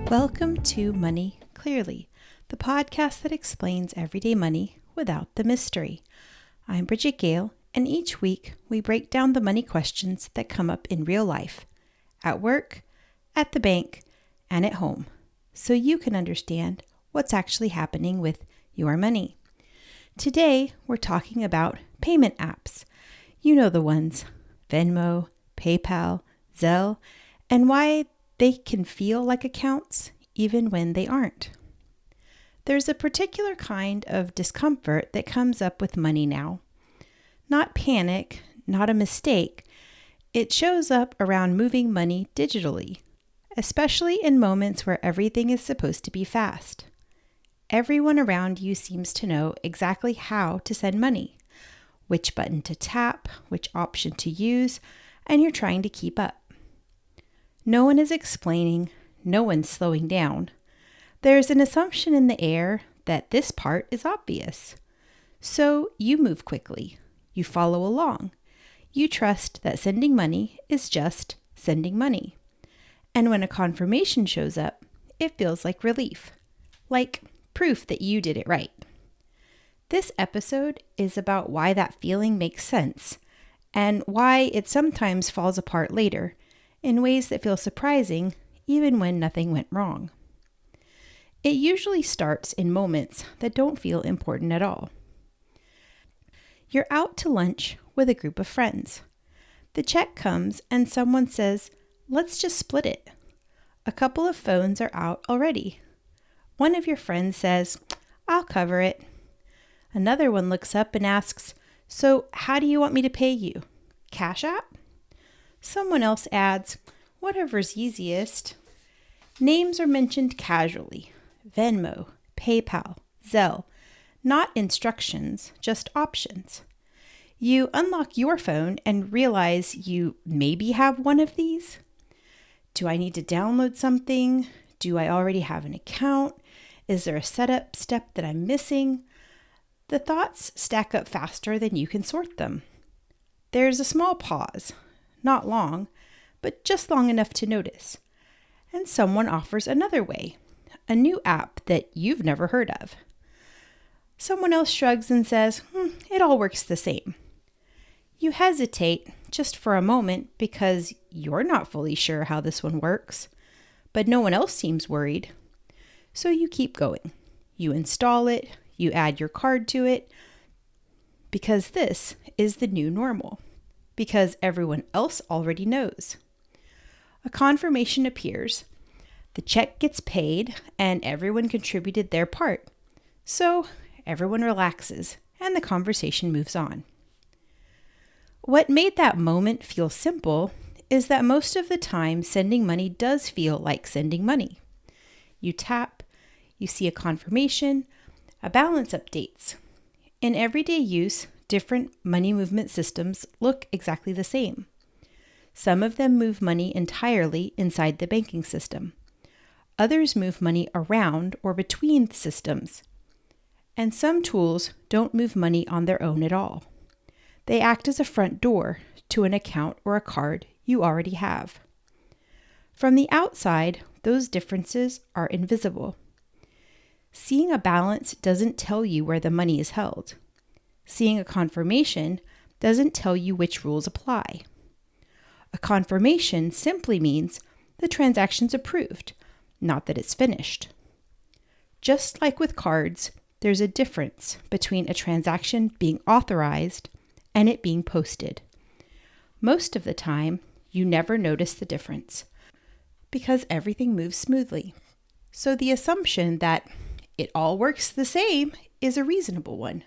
Welcome to Money Clearly, the podcast that explains everyday money without the mystery. I'm Bridget Gale, and each week we break down the money questions that come up in real life, at work, at the bank, and at home, so you can understand what's actually happening with your money. Today, we're talking about payment apps. You know the ones, Venmo, PayPal, Zelle, and why they can feel like accounts even when they aren't. There's a particular kind of discomfort that comes up with money now. Not panic, not a mistake. It shows up around moving money digitally, especially in moments where everything is supposed to be fast. Everyone around you seems to know exactly how to send money, which button to tap, which option to use, and you're trying to keep up. No one is explaining, no one's slowing down. There's an assumption in the air that this part is obvious. So you move quickly. You follow along. You trust that sending money is just sending money. And when a confirmation shows up, it feels like relief, like proof that you did it right. This episode is about why that feeling makes sense and why it sometimes falls apart later in ways that feel surprising even when nothing went wrong. It usually starts in moments that don't feel important at all. You're out to lunch with a group of friends. The check comes and someone says, "Let's just split it." A couple of phones are out already. One of your friends says, "I'll cover it." Another one looks up and asks, "So how do you want me to pay you? Cash App?" Someone else adds, "Whatever's easiest." Names are mentioned casually. Venmo, PayPal, Zelle. Not instructions, just options. You unlock your phone and realize you maybe have one of these. Do I need to download something? Do I already have an account? Is there a setup step that I'm missing? The thoughts stack up faster than you can sort them. There's a small pause. Not long, but just long enough to notice. And someone offers another way, a new app that you've never heard of. Someone else shrugs and says, "It all works the same." You hesitate just for a moment because you're not fully sure how this one works, but no one else seems worried. So you keep going. You install it, you add your card to it, because this is the new normal. Because everyone else already knows. A confirmation appears, the check gets paid, and everyone contributed their part. So everyone relaxes, and the conversation moves on. What made that moment feel simple is that most of the time sending money does feel like sending money. You tap, you see a confirmation, a balance updates. In everyday use, different money movement systems look exactly the same. Some of them move money entirely inside the banking system. Others move money around or between systems. And some tools don't move money on their own at all. They act as a front door to an account or a card you already have. From the outside, those differences are invisible. Seeing a balance doesn't tell you where the money is held. Seeing a confirmation doesn't tell you which rules apply. A confirmation simply means the transaction's approved, not that it's finished. Just like with cards, there's a difference between a transaction being authorized and it being posted. Most of the time, you never notice the difference because everything moves smoothly. So the assumption that it all works the same is a reasonable one.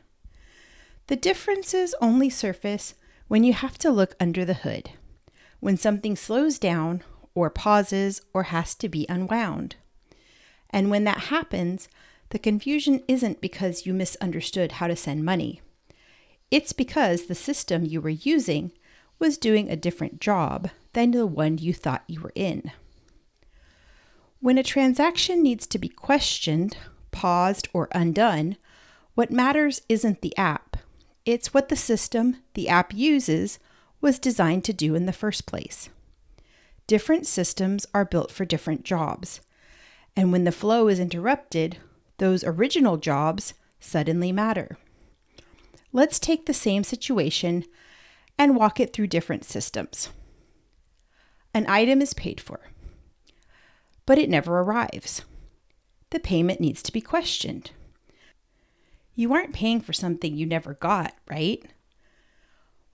The differences only surface when you have to look under the hood, when something slows down or pauses or has to be unwound. And when that happens, the confusion isn't because you misunderstood how to send money. It's because the system you were using was doing a different job than the one you thought you were in. When a transaction needs to be questioned, paused, or undone, what matters isn't the app. It's what the system the app uses was designed to do in the first place. Different systems are built for different jobs, And when the flow is interrupted, those original jobs suddenly matter. Let's take the same situation and walk it through different systems. An item is paid for, but it never arrives. The payment needs to be questioned. You aren't paying for something you never got, right?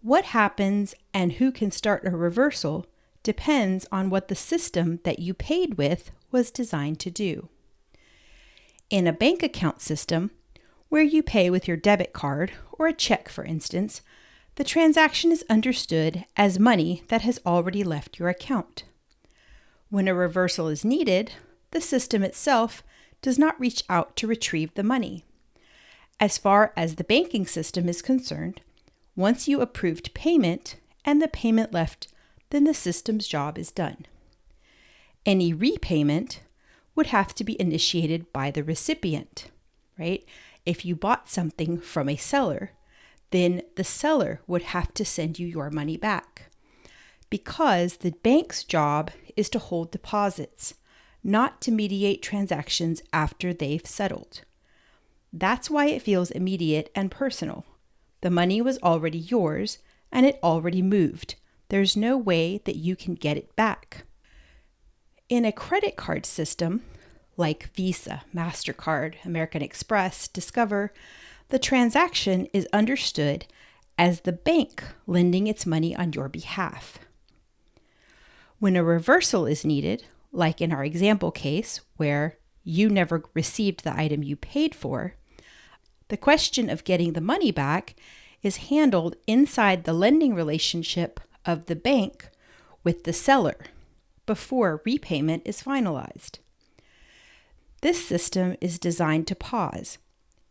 What happens and who can start a reversal depends on what the system that you paid with was designed to do. In a bank account system, where you pay with your debit card or a check, for instance, the transaction is understood as money that has already left your account. When a reversal is needed, the system itself does not reach out to retrieve the money. As far as the banking system is concerned, once you approved payment and the payment left, then the system's job is done. Any repayment would have to be initiated by the recipient, right? If you bought something from a seller, then the seller would have to send you your money back, because the bank's job is to hold deposits, not to mediate transactions after they've settled. That's why it feels immediate and personal. The money was already yours and it already moved. There's no way that you can get it back. In a credit card system, like Visa, MasterCard, American Express, Discover, the transaction is understood as the bank lending its money on your behalf. When a reversal is needed, like in our example case where you never received the item you paid for, the question of getting the money back is handled inside the lending relationship of the bank with the seller before repayment is finalized. This system is designed to pause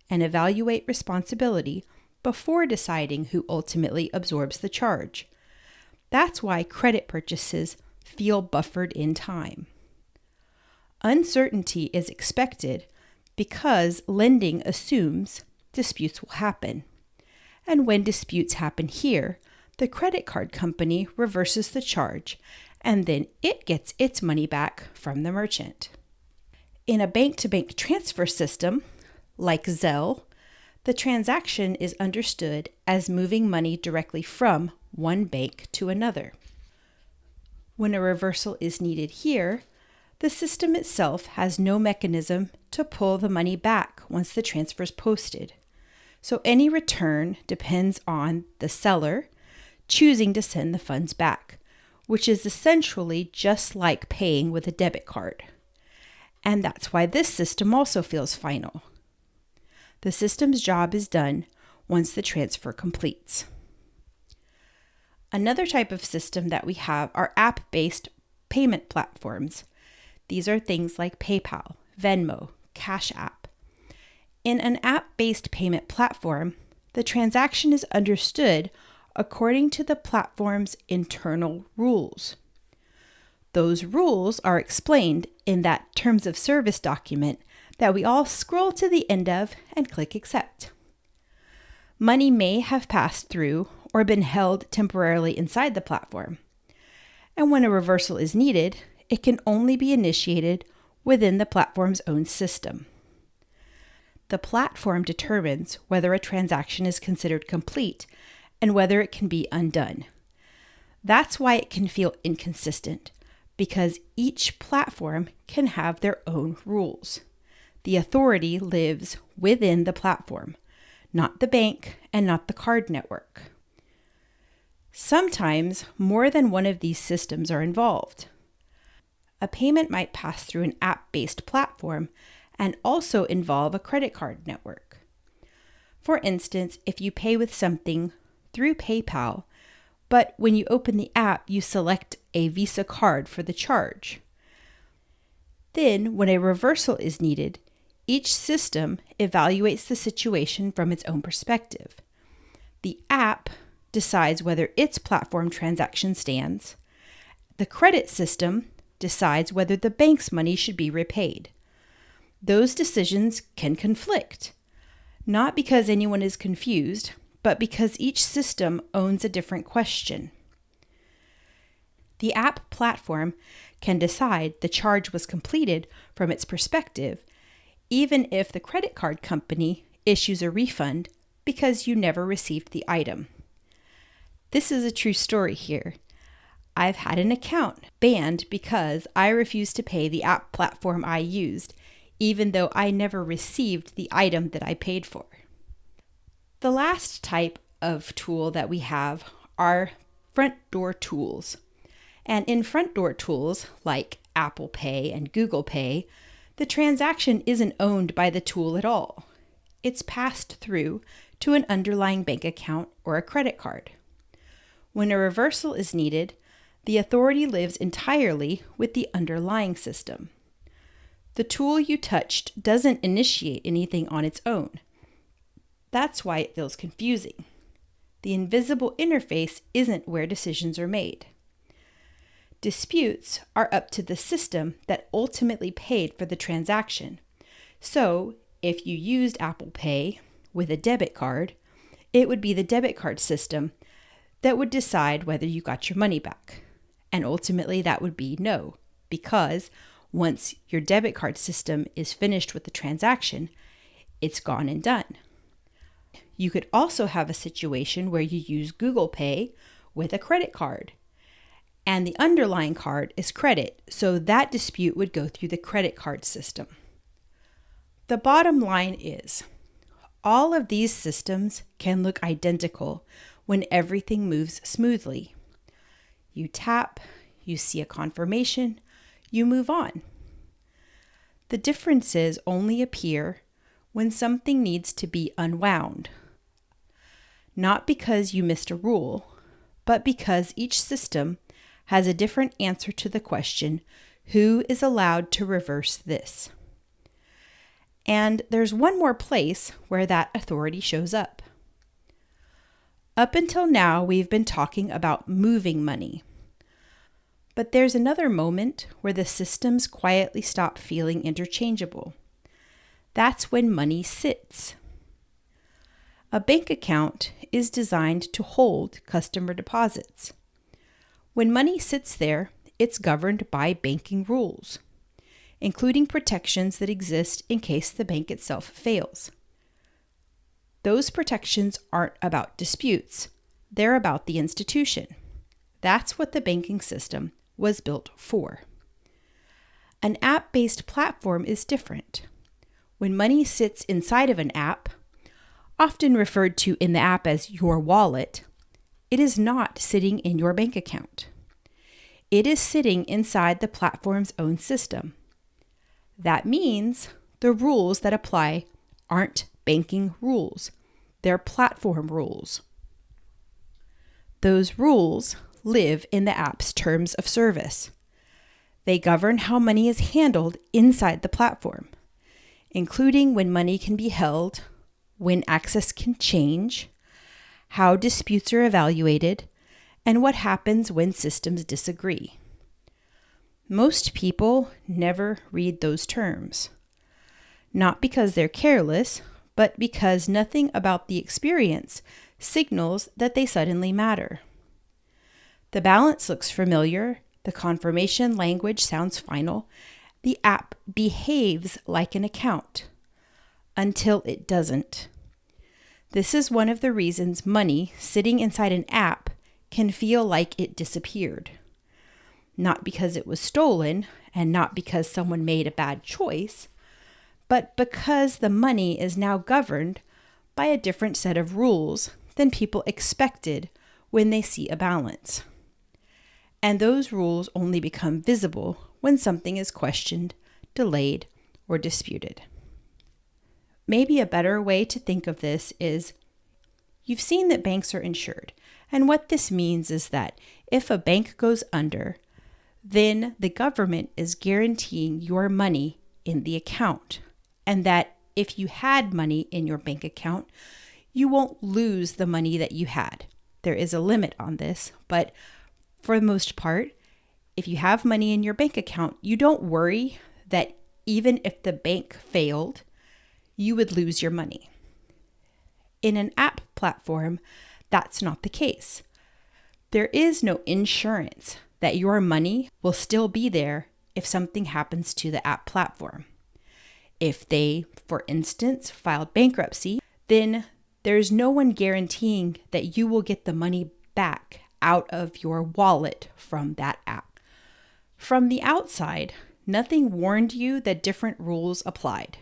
and evaluate responsibility before deciding who ultimately absorbs the charge. That's why credit purchases feel buffered in time. Uncertainty is expected because lending assumes disputes will happen. And when disputes happen here, the credit card company reverses the charge, and then it gets its money back from the merchant. In a bank-to-bank transfer system, like Zelle, the transaction is understood as moving money directly from one bank to another. When a reversal is needed here, the system itself has no mechanism to pull the money back once the transfer is posted. So any return depends on the seller choosing to send the funds back, which is essentially just like paying with a debit card. And that's why this system also feels final. The system's job is done once the transfer completes. Another type of system that we have are app-based payment platforms. These are things like PayPal, Venmo, Cash App. In an app-based payment platform, the transaction is understood according to the platform's internal rules. Those rules are explained in that terms of service document that we all scroll to the end of and click accept. Money may have passed through or been held temporarily inside the platform. And when a reversal is needed, it can only be initiated within the platform's own system. The platform determines whether a transaction is considered complete and whether it can be undone. That's why it can feel inconsistent, because each platform can have their own rules. The authority lives within the platform, not the bank and not the card network. Sometimes more than one of these systems are involved. A payment might pass through an app-based platform and also involve a credit card network. For instance, if you pay with something through PayPal, but when you open the app, you select a Visa card for the charge. Then, when a reversal is needed, each system evaluates the situation from its own perspective. The app decides whether its platform transaction stands. The credit system decides whether the bank's money should be repaid. Those decisions can conflict, not because anyone is confused, but because each system owns a different question. The app platform can decide the charge was completed from its perspective, even if the credit card company issues a refund because you never received the item. This is a true story here. I've had an account banned because I refused to pay the app platform I used, even though I never received the item that I paid for. The last type of tool that we have are front door tools. And in front door tools like Apple Pay and Google Pay, the transaction isn't owned by the tool at all. It's passed through to an underlying bank account or a credit card. When a reversal is needed, the authority lives entirely with the underlying system. The tool you touched doesn't initiate anything on its own. That's why it feels confusing. The invisible interface isn't where decisions are made. Disputes are up to the system that ultimately paid for the transaction. So, if you used Apple Pay with a debit card, it would be the debit card system that would decide whether you got your money back. And ultimately that would be no, because once your debit card system is finished with the transaction, it's gone and done. You could also have a situation where you use Google Pay with a credit card, and the underlying card is credit, so that dispute would go through the credit card system. The bottom line is, all of these systems can look identical when everything moves smoothly. You tap, you see a confirmation, you move on. The differences only appear when something needs to be unwound. Not because you missed a rule, but because each system has a different answer to the question, who is allowed to reverse this? And there's one more place where that authority shows up. Up until now, we've been talking about moving money. But there's another moment where the systems quietly stop feeling interchangeable. That's when money sits. A bank account is designed to hold customer deposits. When money sits there, it's governed by banking rules, including protections that exist in case the bank itself fails. Those protections aren't about disputes. They're about the institution. That's what the banking system was built for. An app-based platform is different. When money sits inside of an app, often referred to in the app as your wallet, it is not sitting in your bank account. It is sitting inside the platform's own system. That means the rules that apply aren't banking rules. They're platform rules. Those rules live in the app's terms of service. They govern how money is handled inside the platform, including when money can be held, when access can change, how disputes are evaluated, and what happens when systems disagree. Most people never read those terms, not because they're careless, but because nothing about the experience signals that they suddenly matter. The balance looks familiar, the confirmation language sounds final, the app behaves like an account, until it doesn't. This is one of the reasons money sitting inside an app can feel like it disappeared. Not because it was stolen, and not because someone made a bad choice, but because the money is now governed by a different set of rules than people expected when they see a balance. And those rules only become visible when something is questioned, delayed, or disputed. Maybe a better way to think of this is, you've seen that banks are insured, and what this means is that if a bank goes under, then the government is guaranteeing your money in the account, and that if you had money in your bank account, you won't lose the money that you had. There is a limit on this, but for the most part, if you have money in your bank account, you don't worry that even if the bank failed, you would lose your money. In an app platform, that's not the case. There is no insurance that your money will still be there if something happens to the app platform. If they, for instance, filed bankruptcy, then there's no one guaranteeing that you will get the money back out of your wallet from that app. From the outside, nothing warned you that different rules applied,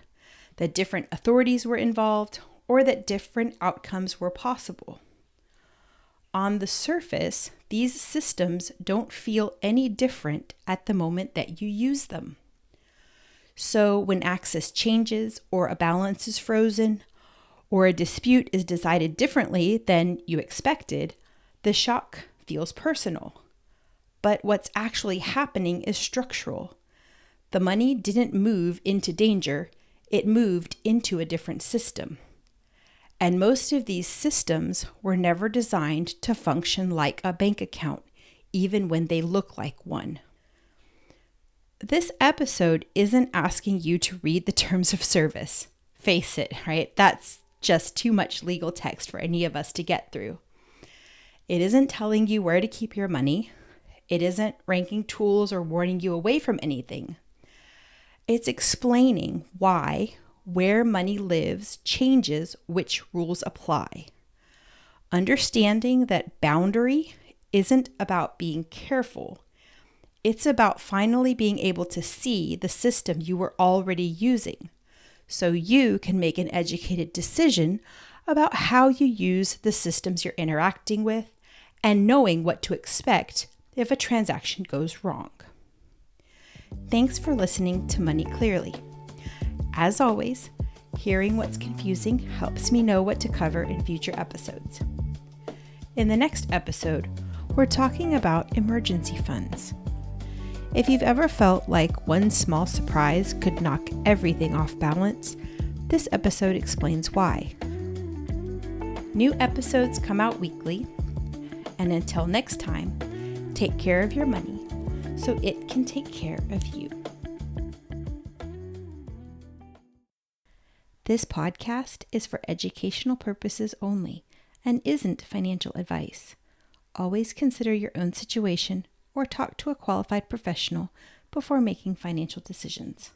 that different authorities were involved, or that different outcomes were possible. On the surface, these systems don't feel any different at the moment that you use them. So when access changes, or a balance is frozen, or a dispute is decided differently than you expected, the shock feels personal. But what's actually happening is structural. The money didn't move into danger, it moved into a different system. And most of these systems were never designed to function like a bank account, even when they look like one. This episode isn't asking you to read the terms of service. Face it, right? That's just too much legal text for any of us to get through. It isn't telling you where to keep your money. It isn't ranking tools or warning you away from anything. It's explaining why where money lives changes which rules apply. Understanding that boundary isn't about being careful. It's about finally being able to see the system you were already using, so you can make an educated decision about how you use the systems you're interacting with and knowing what to expect if a transaction goes wrong. Thanks for listening to Money Clearly. As always, hearing what's confusing helps me know what to cover in future episodes. In the next episode, we're talking about emergency funds. If you've ever felt like one small surprise could knock everything off balance, this episode explains why. New episodes come out weekly, and until next time, take care of your money so it can take care of you. This podcast is for educational purposes only and isn't financial advice. Always consider your own situation or talk to a qualified professional before making financial decisions.